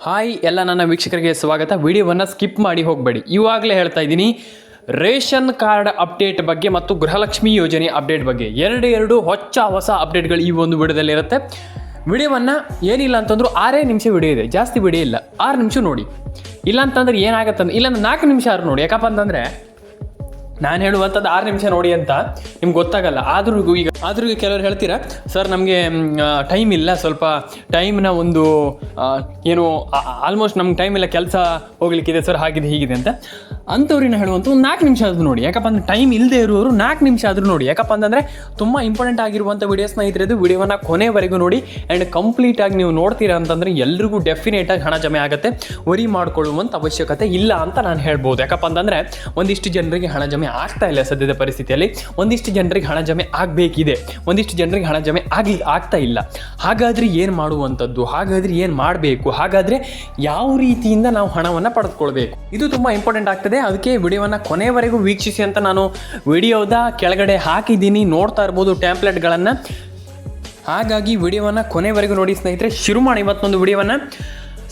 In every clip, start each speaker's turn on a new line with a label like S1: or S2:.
S1: Hi ಎಲ್ಲ ನನ್ನ ವೀಕ್ಷಕರಿಗೆ ಸ್ವಾಗತ. ವಿಡಿಯೋವನ್ನು ಸ್ಕಿಪ್ ಮಾಡಿ ಹೋಗಬೇಡಿ. ಇವಾಗಲೇ ಹೇಳ್ತಾ ಇದ್ದೀನಿ, ರೇಷನ್ ಕಾರ್ಡ್ ಅಪ್ಡೇಟ್ ಬಗ್ಗೆ ಮತ್ತು ಗೃಹಲಕ್ಷ್ಮಿ ಯೋಜನೆ ಅಪ್ಡೇಟ್ ಬಗ್ಗೆ ಎರಡು ಹೊಸ ಅಪ್ಡೇಟ್ಗಳು ಈ ಒಂದು ವಿಡಿಯೋದಲ್ಲಿ ಇರುತ್ತೆ. ವಿಡಿಯೋವನ್ನು ಏನಿಲ್ಲ ಅಂತಂದ್ರು 6 ನಿಮಿಷ ವಿಡಿಯೋ ಇದೆ, ಜಾಸ್ತಿ ವಿಡಿಯೋ ಇಲ್ಲ. 6 ನಿಮಿಷ ನೋಡಿ. ಇಲ್ಲ ಅಂತಂದ್ರೆ ಏನಾಗತ್ತಂದ್ರೆ, ಇಲ್ಲಾಂದ್ರೆ 4 ನಿಮಿಷ ನೋಡಿ. ಯಾಕಪ್ಪ ಅಂತಂದರೆ ನಾನು ಹೇಳುವಂಥದ್ದು 6 ನಿಮಿಷ ನೋಡಿ ಅಂತ ನಿಮ್ಗೆ ಗೊತ್ತಾಗಲ್ಲ. ಆದ್ರೂ ಈಗ ಕೆಲವರು ಹೇಳ್ತೀರಾ, ಸರ್ ನಮಗೆ ಟೈಮ್ ಇಲ್ಲ, ಸ್ವಲ್ಪ ಟೈಮ್ನ ಒಂದು ಏನು ಆಲ್ಮೋಸ್ಟ್ ನಮ್ಗೆ ಟೈಮ್ ಇಲ್ಲ, ಕೆಲಸ ಹೋಗ್ಲಿಕ್ಕಿದೆ ಸರ್, ಹಾಗಿದೆ ಹೀಗಿದೆ ಅಂತ. ಅಂಥವ್ರಿನ ಹೇಳುವಂಥ ಒಂದು 4 ನಿಮಿಷ ಆದರೂ ನೋಡಿ. ಯಾಕಪ್ಪ ಅಂದರೆ ಟೈಮ್ ಇಲ್ಲದೆ ಇರೋರು 4 ನಿಮಿಷ ಆದರೂ ನೋಡಿ. ಯಾಕಪ್ಪ ಅಂತಂದರೆ ತುಂಬ ಇಂಪಾರ್ಟೆಂಟ್ ಆಗಿರುವಂಥ ವಿಡಿಯೋಸ್ನ ಇದ್ರದ್ದು. ವಿಡಿಯೋವನ್ನು ಕೊನೆವರೆಗೂ ನೋಡಿ ಆ್ಯಂಡ್ ಕಂಪ್ಲೀಟಾಗಿ ನೀವು ನೋಡ್ತೀರಾ ಅಂತಂದರೆ ಎಲ್ರಿಗೂ ಡೆಫಿನೇಟಾಗಿ ಹಣ ಜಮೆ ಆಗುತ್ತೆ. ವರಿ ಮಾಡ್ಕೊಳ್ಳುವಂಥ ಅವಶ್ಯಕತೆ ಇಲ್ಲ ಅಂತ ನಾನು ಹೇಳ್ಬೋದು. ಯಾಕಪ್ಪ ಅಂತಂದರೆ ಒಂದಿಷ್ಟು ಜನರಿಗೆ ಹಣ ಜಮೆ ಆಗ್ತಾ ಇಲ್ಲ ಸದ್ಯದ ಪರಿಸ್ಥಿತಿಯಲ್ಲಿ, ಒಂದಿಷ್ಟು ಜನರಿಗೆ ಹಣ ಜಮೆ ಆಗಬೇಕಿದೆ, ಒಂದಿಷ್ಟು ಜನರಿಗೆ ಹಣ ಜಮೆ ಆಗ್ತಾ ಇಲ್ಲ. ಹಾಗಾದರೆ ಏನು ಮಾಡುವಂಥದ್ದು, ಹಾಗಾದರೆ ಏನು ಮಾಡಬೇಕು, ಹಾಗಾದರೆ ಯಾವ ರೀತಿಯಿಂದ ನಾವು ಹಣವನ್ನು ಪಡೆದುಕೊಳ್ಬೇಕು, ಇದು ತುಂಬ ಇಂಪಾರ್ಟೆಂಟ್ ಆಗ್ತದೆ. ಅದಕ್ಕೆ ವಿಡಿಯೋವನ್ನು ಕೊನೆವರೆಗೂ ವೀಕ್ಷಿಸಿ ಅಂತ ನಾನು ವಿಡಿಯೋದ ಕೆಳಗಡೆ ಹಾಕಿದ್ದೀನಿ, ನೋಡ್ತಾ ಇರ್ಬೋದು ಟ್ಯಾಂಪ್ಲೆಟ್ಗಳನ್ನು. ಹಾಗಾಗಿ ವಿಡಿಯೋವನ್ನು ಕೊನೆವರೆಗೂ ನೋಡಿ ಸ್ನೇಹಿತರೆ. ಶುರು ಮಾಡಿ ಇವತ್ತೊಂದು ವಿಡಿಯೋವನ್ನು.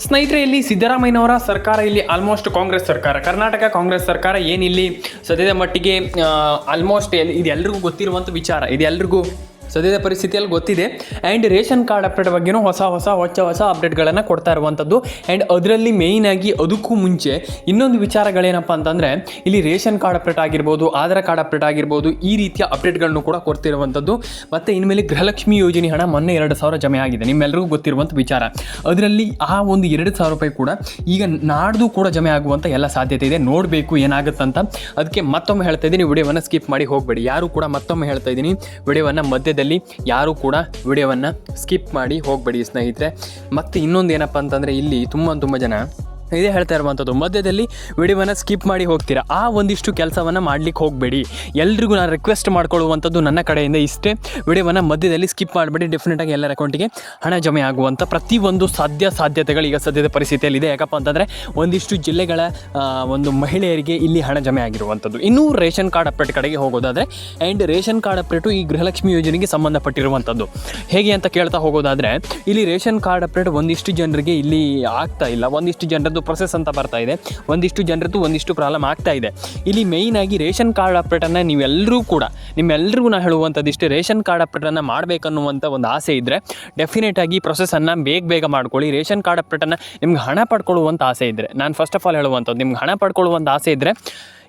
S1: ಸ್ನೇಹಿತರೆ, ಇಲ್ಲಿ ಸಿದ್ದರಾಮಯ್ಯನವರ ಸರ್ಕಾರ, ಇಲ್ಲಿ ಆಲ್ಮೋಸ್ಟ್ ಕಾಂಗ್ರೆಸ್ ಸರ್ಕಾರ, ಕರ್ನಾಟಕ ಕಾಂಗ್ರೆಸ್ ಸರ್ಕಾರ ಏನಿಲ್ಲಿ ಸದ್ಯದ ಮಟ್ಟಿಗೆ ಆಲ್ಮೋಸ್ಟ್ ಇದು ಎಲ್ರಿಗೂ ಗೊತ್ತಿರುವಂಥ ವಿಚಾರ, ಇದು ಎಲ್ರಿಗೂ ಸದ್ಯದ ಪರಿಸ್ಥಿತಿಯಲ್ಲಿ ಗೊತ್ತಿದೆ. ಆ್ಯಂಡ್ ರೇಷನ್ ಕಾರ್ಡ್ ಅಪ್ಡೇಟ್ ಬಗ್ಗೆನೂ ಹೊಸ ಅಪ್ಡೇಟ್ಗಳನ್ನು ಕೊಡ್ತಾ ಇರುವಂಥದ್ದು. ಆ್ಯಂಡ್ ಅದರಲ್ಲಿ ಮೇಯ್ನಾಗಿ ಅದಕ್ಕೂ ಮುಂಚೆ ಇನ್ನೊಂದು ವಿಚಾರಗಳೇನಪ್ಪ ಅಂತಂದರೆ, ಇಲ್ಲಿ ರೇಷನ್ ಕಾರ್ಡ್ ಅಪ್ಡೇಟ್ ಆಗಿರ್ಬೋದು, ಆಧಾರ್ ಕಾರ್ಡ್ ಅಪ್ಡೇಟ್ ಆಗಿರ್ಬೋದು, ಈ ರೀತಿಯ ಅಪ್ಡೇಟ್ಗಳನ್ನು ಕೂಡ ಕೊಡ್ತಿರುವಂಥದ್ದು. ಮತ್ತು ಇನ್ಮೇಲೆ ಗೃಹಲಕ್ಷ್ಮಿ ಯೋಜನೆ ಹಣ ಮೊನ್ನೆ 2,000 ಜಮೆ ಆಗಿದೆ, ನಿಮ್ಮೆಲ್ಲರಿಗೂ ಗೊತ್ತಿರುವಂಥ ವಿಚಾರ. ಅದರಲ್ಲಿ ಆ ಒಂದು 2,000 ರೂಪಾಯಿ ಕೂಡ ಈಗ ನಾಡ್ದು ಕೂಡ ಜಮೆ ಆಗುವಂಥ ಎಲ್ಲ ಸಾಧ್ಯತೆ ಇದೆ. ನೋಡಬೇಕು ಏನಾಗುತ್ತಂತ. ಅದಕ್ಕೆ ಮತ್ತೊಮ್ಮೆ ಹೇಳ್ತಾ ಇದ್ದೀನಿ, ವಿಡಿಯೋವನ್ನು ಸ್ಕಿಪ್ ಮಾಡಿ ಹೋಗಬೇಡಿ. ಯಾರು ಕೂಡ ಮತ್ತೊಮ್ಮೆ ಹೇಳ್ತಾ ಇದ್ದೀನಿ, ವಿಡಿಯೋವನ್ನು ಮಧ್ಯದಲ್ಲಿ ಯಾರು ಕೂಡ ವಿಡಿಯೋವನ್ನು ಸ್ಕಿಪ್ ಮಾಡಿ ಹೋಗಬೇಡಿ ಸ್ನೇಹಿತರೆ. ಮತ್ತು ಇನ್ನೊಂದು ಏನಪ್ಪ ಅಂತಂದರೆ, ಇಲ್ಲಿ ತುಂಬ ಜನ ಇದೇ ಹೇಳ್ತಾ ಇರುವಂಥದ್ದು, ಮಧ್ಯದಲ್ಲಿ ವಿಡಿಯೋವನ್ನು ಸ್ಕಿಪ್ ಮಾಡಿ ಹೋಗ್ತೀರಾ. ಆ ಒಂದಿಷ್ಟು ಕೆಲಸವನ್ನು ಮಾಡಲಿಕ್ಕೆ ಹೋಗಬೇಡಿ. ಎಲ್ರಿಗೂ ನಾನು ರಿಕ್ವೆಸ್ಟ್ ಮಾಡ್ಕೊಳ್ಳುವಂಥದ್ದು ನನ್ನ ಕಡೆಯಿಂದ ಇಷ್ಟೇ, ವಿಡಿಯೋವನ್ನು ಮಧ್ಯದಲ್ಲಿ ಸ್ಕಿಪ್ ಮಾಡಬೇಡಿ. ಡೆಫಿನೆಟಾಗಿ ಎಲ್ಲರ ಅಕೌಂಟಿಗೆ ಹಣ ಜಮೆ ಆಗುವಂಥ ಪ್ರತಿಯೊಂದು ಸಾಧ್ಯತೆಗಳು ಈಗ ಸದ್ಯದ ಪರಿಸ್ಥಿತಿಯಲ್ಲಿದೆ. ಯಾಕಪ್ಪ ಅಂತಂದರೆ ಒಂದಿಷ್ಟು ಜಿಲ್ಲೆಗಳ ಒಂದು ಮಹಿಳೆಯರಿಗೆ ಇಲ್ಲಿ ಹಣ ಜಮೆ ಆಗಿರುವಂಥದ್ದು. ಇನ್ನೂ ರೇಷನ್ ಕಾರ್ಡ್ ಅಪ್ಡೇಟ್ ಕಡೆಗೆ ಹೋಗೋದಾದರೆ, ಆ್ಯಂಡ್ ರೇಷನ್ ಕಾರ್ಡ್ ಅಪ್ಡೇಟು ಈ ಗೃಹಲಕ್ಷ್ಮಿ ಯೋಜನೆಗೆ ಸಂಬಂಧಪಟ್ಟಿರುವಂಥದ್ದು. ಹೇಗೆ ಅಂತ ಕೇಳ್ತಾ ಹೋಗೋದಾದರೆ, ಇಲ್ಲಿ ರೇಷನ್ ಕಾರ್ಡ್ ಅಪ್ಡೇಟ್ ಒಂದಿಷ್ಟು ಜನರಿಗೆ ಇಲ್ಲಿ ಆಗ್ತಾ ಇಲ್ಲ, ಒಂದಿಷ್ಟು ಜನರದ್ದು ಪ್ರೊಸೆಸ್ ಅಂತ ಬರ್ತಾ ಇದೆ, ಒಂದಿಷ್ಟು ಜನರದ್ದು ಒಂದಿಷ್ಟು ಪ್ರಾಬ್ಲಮ್ ಆಗ್ತಾ ಇದೆ. ಇಲ್ಲಿ ಮೇಯ್ನಾಗಿ ರೇಷನ್ ಕಾರ್ಡ್ ಅಪ್ಡೇಟನ್ನು ನಿಮ್ಮೆಲ್ಲರಿಗೂ ನಾನು ಹೇಳುವಂಥದ್ದು ಇಷ್ಟೇ, ರೇಷನ್ ಕಾರ್ಡ್ ಅಪ್ಡೇಟನ್ನು ಮಾಡಬೇಕನ್ನುವಂಥ ಒಂದು ಆಸೆ ಇದ್ದರೆ ಡೆಫಿನೆಟಾಗಿ ಪ್ರೊಸೆಸನ್ನು ಬೇಗ ಮಾಡ್ಕೊಳ್ಳಿ. ರೇಷನ್ ಕಾರ್ಡ್ ಅಪ್ಡೇಟನ್ನು ನಿಮ್ಗೆ ಹಣ ಪಡ್ಕೊಳ್ಳುವಂಥ ಆಸೆ ಇದ್ದರೆ, ನಾನು ಫಸ್ಟ್ ಆಫ್ ಆಲ್ ಹೇಳುವಂಥದ್ದು, ನಿಮ್ಗೆ ಹಣ ಪಡ್ಕೊಳ್ಳುವಂಥ ಆಸೆ ಇದ್ದರೆ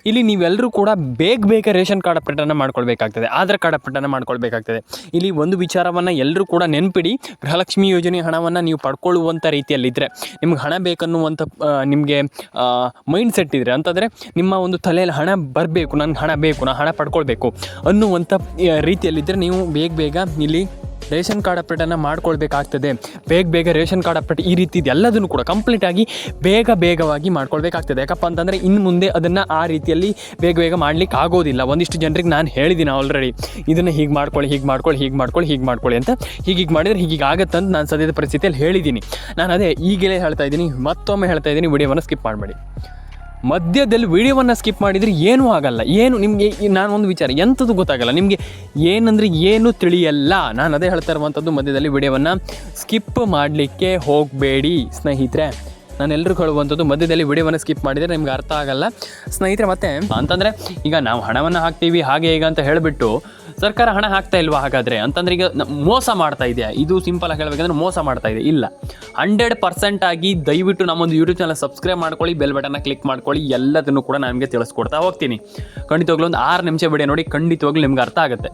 S1: ಇಲ್ಲಿ ನೀವೆಲ್ಲರೂ ಕೂಡ ಬೇಗ ರೇಷನ್ ಕಾರ್ಡ್ ಅಪ್ಡೇಟನ್ನು ಮಾಡ್ಕೊಳ್ಬೇಕಾಗ್ತದೆ, ಆಧಾರ್ ಕಾರ್ಡ್ ಅಪ್ಡೇಟನ್ನು ಮಾಡ್ಕೊಳ್ಬೇಕಾಗ್ತದೆ. ಇಲ್ಲಿ ಒಂದು ವಿಚಾರವನ್ನು ಎಲ್ಲರೂ ಕೂಡ ನೆನಪಿಡಿ, ಗೃಹಲಕ್ಷ್ಮಿ ಯೋಜನೆ ಹಣವನ್ನು ನೀವು ಪಡ್ಕೊಳ್ಳುವಂಥ ರೀತಿಯಲ್ಲಿದ್ದರೆ, ನಿಮ್ಗೆ ಹಣ ಬೇಕನ್ನುವಂಥ ನಿಮಗೆ ಮೈಂಡ್ ಸೆಟ್ ಇದ್ದರೆ, ಅಂತಂದರೆ ನಿಮ್ಮ ಒಂದು ತಲೆಯಲ್ಲಿ ಹಣ ಬರಬೇಕು, ನನಗೆ ಹಣ ಬೇಕು, ನಾನು ಹಣ ಪಡ್ಕೊಳ್ಬೇಕು ಅನ್ನುವಂಥ ರೀತಿಯಲ್ಲಿದ್ದರೆ ನೀವು ಬೇಗ ಇಲ್ಲಿ ರೇಷನ್ ಕಾರ್ಡ್ ಅಪ್ಡೇಟನ್ನು ಮಾಡ್ಕೊಳ್ಬೇಕಾಗ್ತದೆ. ಬೇಗ ರೇಷನ್ ಕಾರ್ಡ್ ಅಪ್ಡೇಟ್ ಈ ರೀತಿ ಎಲ್ಲದನ್ನು ಕೂಡ ಕಂಪ್ಲೀಟಾಗಿ ಬೇಗವಾಗಿ ಮಾಡ್ಕೊಳ್ಬೇಕಾಗ್ತದೆ. ಯಾಕಪ್ಪ ಅಂತಂದರೆ ಇನ್ನು ಮುಂದೆ ಅದನ್ನು ಆ ರೀತಿಯಲ್ಲಿ ಬೇಗ ಮಾಡಲಿಕ್ಕೆ ಆಗೋದಿಲ್ಲ. ಒಂದಿಷ್ಟು ಜನರಿಗೆ ನಾನು ಹೇಳಿದ್ದೀನಿ ಆಲ್ರೆಡಿ, ಇದನ್ನು ಹೀಗೆ ಮಾಡ್ಕೊಳ್ಳಿ ಅಂತ. ಹೀಗೆ ಮಾಡಿದರೆ ಹೀಗೆ ಆಗುತ್ತೆ ಅಂತ ನಾನು ಸದ್ಯದ ಪರಿಸ್ಥಿತಿಯಲ್ಲಿ ಹೇಳಿದ್ದೀನಿ. ನಾನು ಅದೇ ಈಗಲೇ ಹೇಳ್ತಾ ಇದ್ದೀನಿ, ಮತ್ತೊಮ್ಮೆ ಹೇಳ್ತಾ ಇದ್ದೀನಿ, ವಿಡಿಯೋವನ್ನು ಸ್ಕಿಪ್ ಮಾಡಬೇಡಿ. ಮಧ್ಯದಲ್ಲಿ ವಿಡಿಯೋವನ್ನು ಸ್ಕಿಪ್ ಮಾಡಿದರೆ ಏನೂ ಆಗಲ್ಲ. ನಿಮಗೆ ನಾನು ಒಂದು ವಿಚಾರ ಎಂಥದ್ದು ಗೊತ್ತಾಗಲ್ಲ, ನಿಮಗೆ ಏನಂದರೆ ಏನೂ ತಿಳಿಯಲ್ಲ. ನಾನು ಅದೇ ಹೇಳ್ತಾ ಇರುವಂಥದ್ದು, ಮಧ್ಯದಲ್ಲಿ ವಿಡಿಯೋವನ್ನು ಸ್ಕಿಪ್ ಮಾಡಲಿಕ್ಕೆ ಹೋಗಬೇಡಿ ಸ್ನೇಹಿತರೆ. ನಾನು ಎಲ್ರಿಗೂ ಹೇಳುವಂಥದ್ದು, ಮಧ್ಯದಲ್ಲಿ ವಿಡಿಯೋವನ್ನು ಸ್ಕಿಪ್ ಮಾಡಿದರೆ ನಿಮ್ಗೆ ಅರ್ಥ ಆಗಲ್ಲ ಸ್ನೇಹಿತರೆ. ಮತ್ತು ಅಂತಂದರೆ ಈಗ ನಾವು ಹಣವನ್ನು ಹಾಕ್ತೀವಿ ಹಾಗೆ ಈಗ ಅಂತ ಹೇಳಿಬಿಟ್ಟು ಸರ್ಕಾರ ಹಣ ಹಾಕ್ತಾ ಇಲ್ವಾ ಹಾಗಾದರೆ ಅಂತಂದರೆ ಈಗ ಮೋಸ ಮಾಡ್ತಾ ಇದೆಯಾ? ಇದು ಸಿಂಪಲಾಗಿ ಹೇಳಬೇಕಂದ್ರೆ ಮೋಸ ಮಾಡ್ತಾ ಇದೆ. ಇಲ್ಲ, 100% ಆಗಿ ದಯವಿಟ್ಟು ನಮ್ಮೊಂದು ಯೂಟ್ಯೂಬ್ ಚಾನಲ್ ಸಬ್ಸ್ಕ್ರೈಬ್ ಮಾಡ್ಕೊಳ್ಳಿ, ಬೆಲ್ ಬಟನ್ನ ಕ್ಲಿಕ್ ಮಾಡ್ಕೊಳ್ಳಿ. ಎಲ್ಲದನ್ನು ಕೂಡ ನಾನು ನಿಮಗೆ ತಿಳಿಸ್ಕೊಡ್ತಾ ಹೋಗ್ತೀನಿ. ಖಂಡಿತವಾಗ್ಲೂ ಒಂದು 6 ನಿಮಿಷ ವಿಡಿಯೋ ನೋಡಿ, ಖಂಡಿತವಾಗ್ಲೂ ನಿಮ್ಗೆ ಅರ್ಥ ಆಗುತ್ತೆ.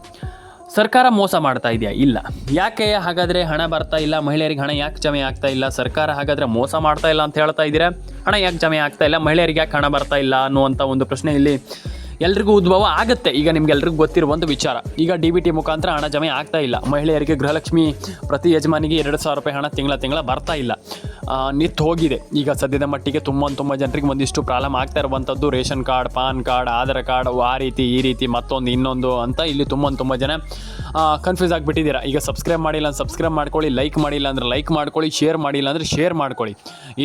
S1: ಸರ್ಕಾರ ಮೋಸ ಮಾಡ್ತಾ ಇದೆಯಾ? ಇಲ್ಲ. ಯಾಕೆ ಹಾಗಾದರೆ ಹಣ ಬರ್ತಾ ಇಲ್ಲ, ಮಹಿಳೆಯರಿಗೆ ಹಣ ಯಾಕೆ ಜಮೆ ಆಗ್ತಾ ಇಲ್ಲ? ಸರ್ಕಾರ ಹಾಗಾದರೆ ಮೋಸ ಮಾಡ್ತಾ ಇಲ್ಲ ಅಂತ ಹೇಳ್ತಾ ಇದ್ದೀರಾ, ಹಣ ಯಾಕೆ ಜಮೆ ಆಗ್ತಾ ಇಲ್ಲ, ಮಹಿಳೆಯರಿಗೆ ಯಾಕೆ ಹಣ ಬರ್ತಾ ಇಲ್ಲ ಅನ್ನುವಂಥ ಒಂದು ಪ್ರಶ್ನೆ ಇಲ್ಲಿ ಎಲ್ರಿಗೂ ಉದ್ಭವ ಆಗುತ್ತೆ. ಈಗ ನಿಮ್ಗೆಲ್ರಿಗೂ ಗೊತ್ತಿರುವಂಥ ವಿಚಾರ, ಈಗ DBT ಮುಖಾಂತರ ಹಣ ಜಮೆ ಆಗ್ತಾ ಇಲ್ಲ. ಮಹಿಳೆಯರಿಗೆ ಗೃಹಲಕ್ಷ್ಮಿ ಪ್ರತಿ ಯಜಮಾನಿಗೆ 2,000 ರೂಪಾಯಿ ಹಣ ತಿಂಗಳ ಬರ್ತಾ ಇಲ್ಲ, ನಿಂತು ಹೋಗಿದೆ. ಈಗ ಸದ್ಯದ ಮಟ್ಟಿಗೆ ತುಂಬ ಜನರಿಗೆ ಒಂದಿಷ್ಟು ಪ್ರಾಬ್ಲಮ್ ಆಗ್ತಾ ಇರುವಂಥದ್ದು. Ration card, PAN card, Aadhaar card, ಆ ರೀತಿ ಈ ರೀತಿ ಮತ್ತೊಂದು ಇನ್ನೊಂದು ಅಂತ ಇಲ್ಲಿ ತುಂಬ ಜನ ಕನ್ಫ್ಯೂಸ್ ಆಗಿಬಿಟ್ಟಿದ್ದೀರಾ. ಈಗ ಸಬ್ಸ್ಕ್ರೈಬ್ ಮಾಡಿಲ್ಲ ಅಂದ್ರೆ ಸಬ್ಸ್ಕ್ರೈಬ್ ಮಾಡ್ಕೊಳ್ಳಿ, ಲೈಕ್ ಮಾಡಿಲ್ಲ ಅಂದರೆ ಲೈಕ್ ಮಾಡ್ಕೊಳ್ಳಿ, ಶೇರ್ ಮಾಡಿಲ್ಲ ಅಂದರೆ ಶೇರ್ ಮಾಡ್ಕೊಳ್ಳಿ.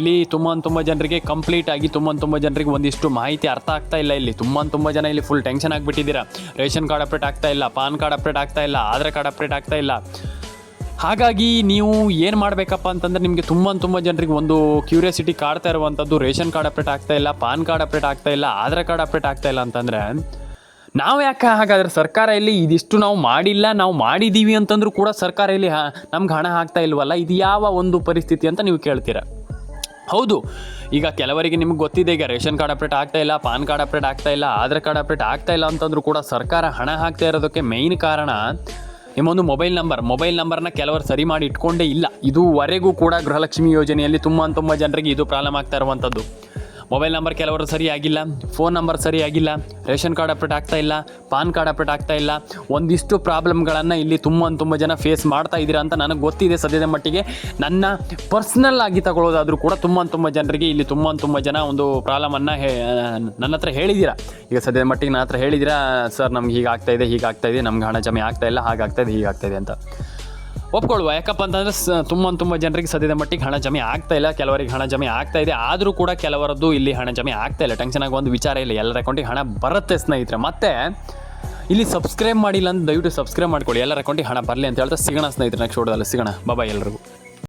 S1: ಇಲ್ಲಿ ತುಂಬ ಜನರಿಗೆ ಕಂಪ್ಲೀಟಾಗಿ ತುಂಬ ಜನರಿಗೆ ಒಂದಿಷ್ಟು ಮಾಹಿತಿ ಅರ್ಥ ಆಗ್ತಾ ಇಲ್ಲ. ಇಲ್ಲಿ ತುಂಬ ಜನ ಇಲ್ಲಿ ಫುಲ್ ಟೆನ್ಷನ್ ಆಗಿಬಿಟ್ಟಿದ್ದೀರಾ. ರೇಷನ್ ಕಾರ್ಡ್ ಅಪ್ಡೇಟ್ ಆಗ್ತಾ ಇಲ್ಲ, ಪಾನ್ ಕಾರ್ಡ್ ಅಪ್ಡೇಟ್ ಆಗ್ತಾ ಇಲ್ಲ, ಆಧಾರ್ ಕಾರ್ಡ್ ಅಪ್ಡೇಟ್ ಆಗ್ತಾ ಇಲ್ಲ. ಹಾಗಾಗಿ ನೀವು ಏನು ಮಾಡಬೇಕಪ್ಪ ಅಂತಂದರೆ ನಿಮಗೆ ತುಂಬ ಜನರಿಗೆ ಒಂದು ಕ್ಯೂರಿಯಾಸಿಟಿ ಕಾಡ್ತಾ ಇರುವಂಥದ್ದು, ರೇಷನ್ ಕಾರ್ಡ್ ಅಪ್ಡೇಟ್ ಆಗ್ತಾ ಇಲ್ಲ, ಪಾನ್ ಕಾರ್ಡ್ ಅಪ್ಡೇಟ್ ಆಗ್ತಾ ಇಲ್ಲ, ಆಧಾರ್ ಕಾರ್ಡ್ ಅಪ್ಡೇಟ್ ಆಗ್ತಾ ಇಲ್ಲ ಅಂತಂದರೆ ನಾವು ಯಾಕೆ ಹಾಗಾದರೆ ಸರ್ಕಾರ ಇಲ್ಲಿ ಇದಿಷ್ಟು ನಾವು ಮಾಡಿಲ್ಲ, ನಾವು ಮಾಡಿದ್ದೀವಿ ಅಂತಂದ್ರೂ ಕೂಡ ಸರ್ಕಾರ ಇಲ್ಲಿ ನಮ್ಗೆ ಹಣ ಹಾಕ್ತಾ ಇಲ್ವಲ್ಲ, ಇದು ಯಾವ ಒಂದು ಪರಿಸ್ಥಿತಿ ಅಂತ ನೀವು ಕೇಳ್ತೀರ. ಹೌದು, ಈಗ ಕೆಲವರಿಗೆ ನಿಮ್ಗೆ ಗೊತ್ತಿದೆ, ಈಗ ರೇಷನ್ ಕಾರ್ಡ್ ಅಪ್ಡೇಟ್ ಆಗ್ತಾ ಇಲ್ಲ, ಪಾನ್ ಕಾರ್ಡ್ ಅಪ್ಡೇಟ್ ಆಗ್ತಾ ಇಲ್ಲ, ಆಧಾರ್ ಕಾರ್ಡ್ ಅಪ್ಡೇಟ್ ಆಗ್ತಾ ಇಲ್ಲ ಅಂತಂದ್ರೂ ಕೂಡ ಸರ್ಕಾರ ಹಣ ಹಾಕ್ತಾ ಇರೋದಕ್ಕೆ ಮೇಯ್ನ್ ಕಾರಣ ನಿಮ್ಮೊಂದು ಮೊಬೈಲ್ ನಂಬರ್ನ ಕೆಲವರು ಸರಿ ಮಾಡಿ ಇಟ್ಕೊಂಡೇ ಇಲ್ಲ. ಇದುವರೆಗೂ ಕೂಡ ಗೃಹಲಕ್ಷ್ಮಿ ಯೋಜನೆಯಲ್ಲಿ ತುಂಬ ಜನರಿಗೆ ಇದು ಪ್ರಾಬ್ಲಮ್ ಆಗ್ತಾ ಇರುವಂಥದ್ದು. ಮೊಬೈಲ್ ನಂಬರ್ ಕೆಲವರು ಸರಿಯಾಗಿಲ್ಲ, ಫೋನ್ ನಂಬರ್ ಸರಿಯಾಗಿಲ್ಲ, ರೇಷನ್ ಕಾರ್ಡ್ ಅಪ್ಡೇಟ್ ಆಗ್ತಾ ಇಲ್ಲ, ಪಾನ್ ಕಾರ್ಡ್ ಅಪ್ಡೇಟ್ ಆಗ್ತಾ ಇಲ್ಲ, ಒಂದಿಷ್ಟು ಪ್ರಾಬ್ಲಮ್ಗಳನ್ನು ಇಲ್ಲಿ ತುಂಬ ಜನ ಫೇಸ್ ಮಾಡ್ತಾ ಇದ್ದೀರಾ ಅಂತ ನನಗೆ ಗೊತ್ತಿದೆ. ಸದ್ಯದ ಮಟ್ಟಿಗೆ ನನ್ನ ಪರ್ಸ್ನಲ್ ಆಗಿ ತಗೊಳ್ಳೋದಾದರೂ ಕೂಡ ತುಂಬ ಜನರಿಗೆ ಇಲ್ಲಿ ತುಂಬ ಜನ ಒಂದು ಪ್ರಾಬ್ಲಮನ್ನು ನನ್ನ ಹತ್ರ ಹೇಳಿದ್ದೀರಾ. ಈಗ ಸದ್ಯದ ಮಟ್ಟಿಗೆ ನನ್ನ ಹತ್ರ ಹೇಳಿದ್ದೀರಾ, ಸರ್ ನಮ್ಗೆ ಹೀಗಾಗ್ತಾ ಇದೆ, ನಮ್ಗೆ ಹಣ ಜಮೆ ಆಗ್ತಾ ಇಲ್ಲ, ಹೀಗಾಗ್ತಾಯಿದೆ ಅಂತ ಒಪ್ಕೊಳ್ಳುವ. ಯಾಕಪ್ಪ ಅಂತಂದರೆ ತುಂಬ ಜನರಿಗೆ ಸದ್ಯದ ಮಟ್ಟಿಗೆ ಹಣ ಜಮೆ ಆಗ್ತಾ ಇಲ್ಲ, ಕೆಲವರಿಗೆ ಹಣ ಜಮೆ ಆಗ್ತಾ ಇದೆ, ಆದರೂ ಕೂಡ ಕೆಲವರದ್ದು ಇಲ್ಲಿ ಹಣ ಜಮೆ ಆಗ್ತಾ ಇಲ್ಲ. ಟೆನ್ಷನ್ ಆಗೋ ಒಂದು ವಿಚಾರ ಇಲ್ಲ, ಎಲ್ಲರ ಅಕೌಂಟಿಗೆ ಹಣ ಬರುತ್ತೆ ಸ್ನೇಹಿತರೆ. ಮತ್ತು ಇಲ್ಲಿ ಸಬ್ಸ್ಕ್ರೈಬ್ ಮಾಡಿಲ್ಲ ಅಂತ ದಯವಿಟ್ಟು ಸಬ್ಸ್ಕ್ರೈಬ್ ಮಾಡ್ಕೊಳ್ಳಿ, ಎಲ್ಲರ ಅಕೌಂಟಿಗೆ ಹಣ ಬರಲಿ ಅಂತ ಹೇಳ್ತಾ ಸಿಗೋಣ ಸ್ನೇಹಿತರೆ. ನೆಕ್ಸ್ಟ್ ವಿಡಿಯೋದಲ್ಲಿ ಸಿಗೋಣ. ಬಾಯ್ ಎಲ್ಲರಿಗೂ.